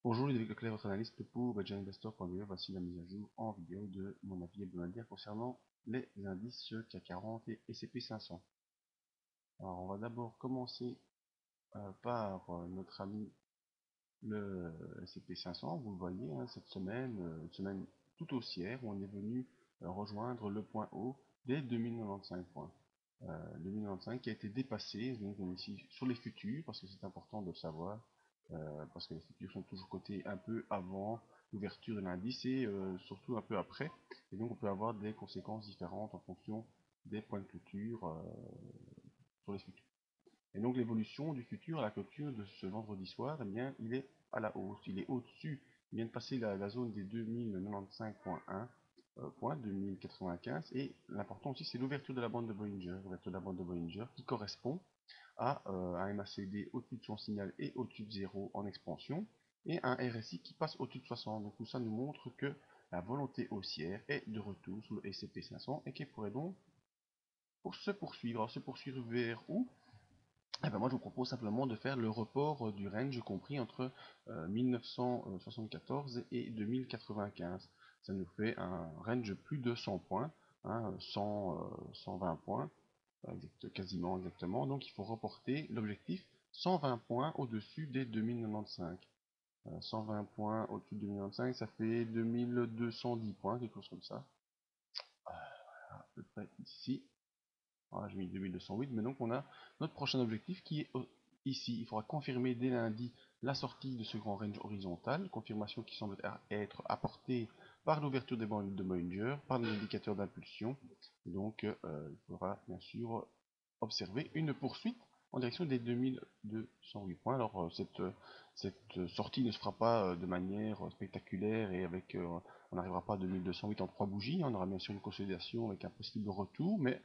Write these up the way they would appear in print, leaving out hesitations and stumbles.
Bonjour Ludovic Leclerc, votre analyste pour BudgetInvestor.be. Voici la mise à jour en vidéo de mon avis hebdomadaire concernant les indices CAC 40 et S&P 500. Alors on va d'abord commencer par notre ami le S&P 500. Vous le voyez, hein, cette semaine, une semaine tout haussière où on est venu rejoindre le point haut des 2095 points. 2095 qui a été dépassé, donc on est ici sur les futurs, parce que c'est important de le savoir, parce que les futurs sont toujours cotés un peu avant l'ouverture de l'indice et surtout un peu après, et donc on peut avoir des conséquences différentes en fonction des points de clôture sur les futurs. Et donc l'évolution du futur à la clôture de ce vendredi soir, eh bien, il est à la hausse, il est au-dessus, il vient de passer la zone des 2095.1 point 2095, et l'important aussi c'est l'ouverture de la bande de Bollinger, qui correspond à un MACD au-dessus de son signal et au-dessus de 0 en expansion, et un RSI qui passe au-dessus de 60. Donc tout ça nous montre que la volonté haussière est de retour sur le S&P 500 et qui pourrait donc pour se poursuivre. Alors se poursuivre vers où? Eh ben moi je vous propose simplement de faire le report du range compris entre 1974 et 2095. Ça nous fait un range plus de 100 points, hein, 120 points, quasiment exactement. Donc il faut reporter l'objectif 120 points au-dessus des 2095. 120 points au-dessus de 2095, ça fait 2210 points, quelque chose comme ça. À peu près ici. Voilà, j'ai mis 2208, mais donc on a notre prochain objectif qui est ici. Il faudra confirmer dès lundi la sortie de ce grand range horizontal, confirmation qui semble être apportée par l'ouverture des bandes de Bollinger, par l'indicateur d'impulsion. Donc il faudra bien sûr observer une poursuite en direction des 2208 points. Alors cette sortie ne se fera pas de manière spectaculaire et avec on n'arrivera pas à 2208 en 3 bougies, on aura bien sûr une consolidation avec un possible retour, mais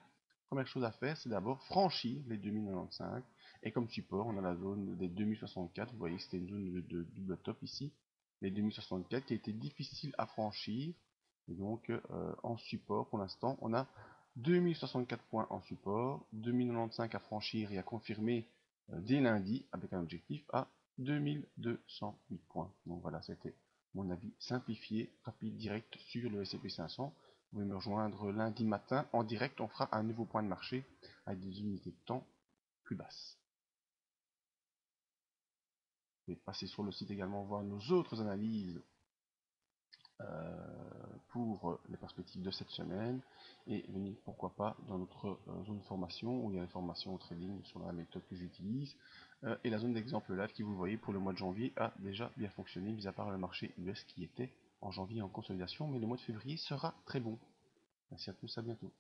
première chose à faire, c'est d'abord franchir les 2095. Et comme support, on a la zone des 2064. Vous voyez, c'était une zone de double top ici. Les 2064 qui a été difficile à franchir. Et donc, en support, pour l'instant, on a 2064 points en support, 2095 à franchir et à confirmer dès lundi, avec un objectif à 2208 points. Donc voilà, c'était mon avis simplifié, rapide, direct sur le S&P 500. Vous pouvez me rejoindre lundi matin en direct, on fera un nouveau point de marché avec des unités de temps plus basses. Vous pouvez passer sur le site également voir nos autres analyses pour les perspectives de cette semaine et venir pourquoi pas dans notre zone de formation où il y a des formations au trading sur la méthode que j'utilise et la zone d'exemple live qui, vous voyez, pour le mois de janvier a déjà bien fonctionné, mis à part le marché US qui était en janvier en consolidation, mais le mois de février sera très bon. Merci à tous, à bientôt.